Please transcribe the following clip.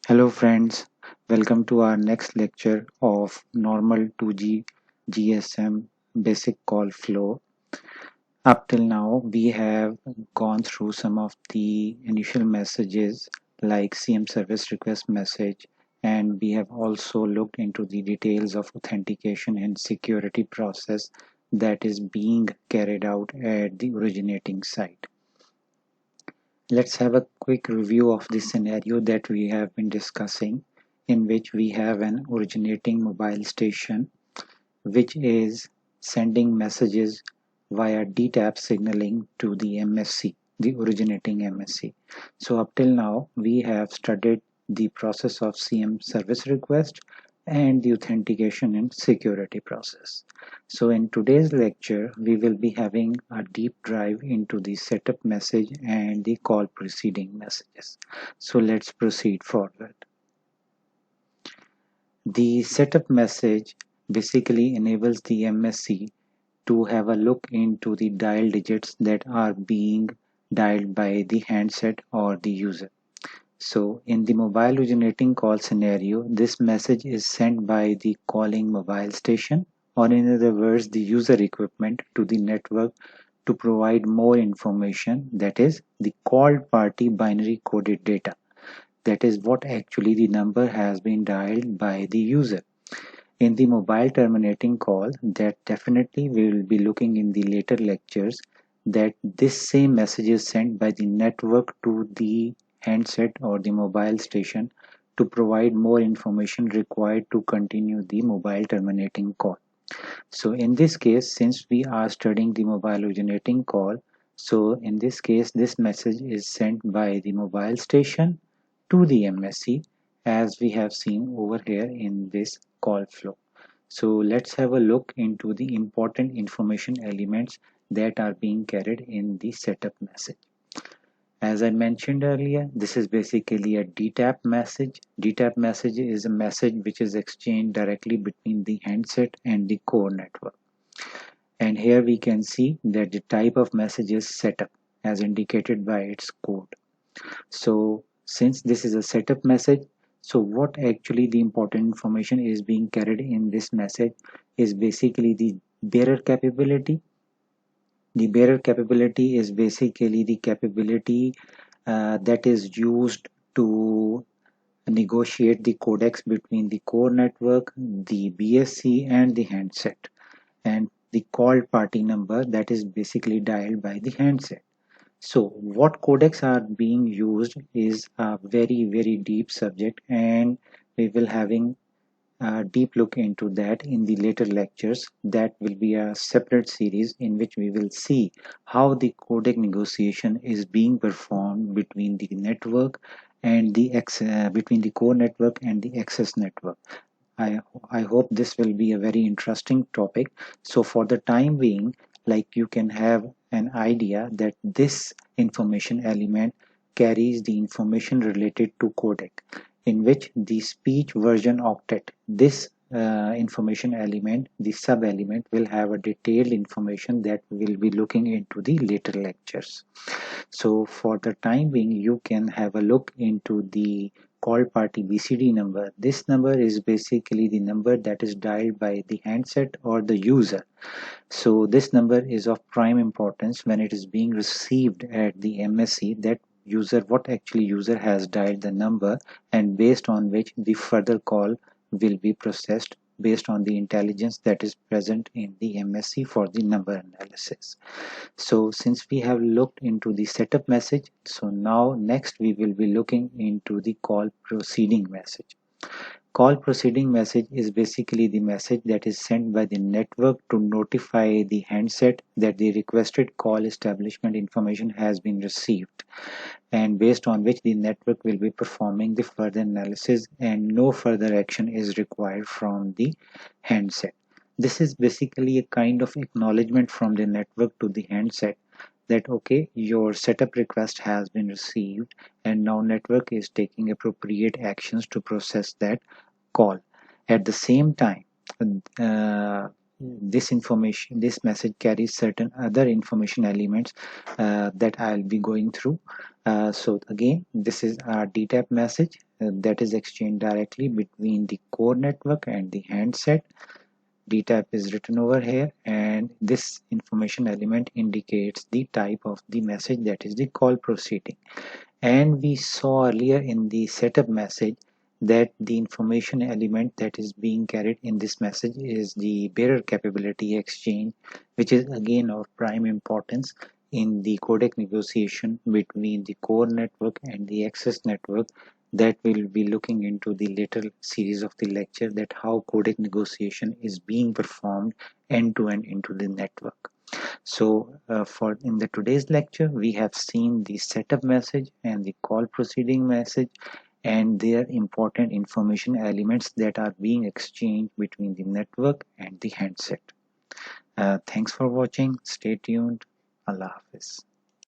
Hello friends, welcome to our next lecture of normal 2G GSM basic call flow. Up till now, we have gone through some of the initial messages like CM service request message, and we have also looked into the details of authentication and security process that is being carried out at the originating site. Let's have a quick review of the scenario that we have been discussing, in which we have an originating mobile station which is sending messages via DTAP signaling to the MSC, the originating MSC. So up till now, we have studied the process of CM service request and the authentication and security process. So in today's lecture, we will be having a deep dive into the setup message and the call preceding messages. So let's proceed forward. The setup message basically enables the MSC to have a look into the dial digits that are being dialed by the handset or the user. So in the mobile originating call scenario, this message is sent by the calling mobile station, or in other words, the user equipment to the network to provide more information, that is the called party binary coded data. That is what actually the number has been dialed by the user. In the mobile terminating call, that definitely we will be looking in the later lectures, that this same message is sent by the network to the handset or the mobile station to provide more information required to continue the mobile terminating call. So in this case, since we are studying the mobile originating call, so in this case, this message is sent by the mobile station to the MSC, as we have seen over here in this call flow. So let's have a look into the important information elements that are being carried in the setup message. As I mentioned earlier, this is basically a DTAP message. DTAP message is a message which is exchanged directly between the handset and the core network. And here we can see that the type of message is setup as indicated by its code. So since this is a setup message, so what actually the important information is being carried in this message is basically the bearer capability. The bearer capability is basically the capability that is used to negotiate the codecs between the core network, the BSC, and the handset, and the called party number that is basically dialed by the handset. So what codecs are being used is a very deep subject, and we will having a deep look into that in the later lectures. That will be a separate series in which we will see how the codec negotiation is being performed between the network and between the core network and the access network. I, I hope this will be a very interesting topic. So for the time being, like you can have an idea that this information element carries the information related to codec, in which the speech version octet, this information element, the sub element, will have a detailed information that we'll be looking into the later lectures. So for the time being, you can have a look into the call party BCD number. This number is basically the number that is dialed by the handset or the user. So this number is of prime importance when it is being received at the MSC, that user, what actually user has dialed the number, and based on which the further call will be processed based on the intelligence that is present in the MSC for the number analysis. So since we have looked into the setup message, so now next we will be looking into the call proceeding message. Call proceeding message is basically the message that is sent by the network to notify the handset that the requested call establishment information has been received, and based on which the network will be performing the further analysis and no further action is required from the handset. This is basically a kind of acknowledgement from the network to the handset that okay, your setup request has been received, and now network is taking appropriate actions to process that call. At the same time, uh, this message carries certain other information elements that I'll be going through. So again, this is our DTAP message that is exchanged directly between the core network and the handset. DTAP is written over here, and this information element indicates the type of the message, that is the call proceeding. And we saw earlier in the setup message that the information element that is being carried in this message is the bearer capability exchange, which is again of prime importance in the codec negotiation between the core network and the access network, that we'll be looking into the later series of the lecture, that how codec negotiation is being performed end to end into the network. So for in the today's lecture, we have seen the setup message and the call proceeding message and their important information elements that are being exchanged between the network and the handset. Thanks for watching. Stay tuned. Allah Hafiz.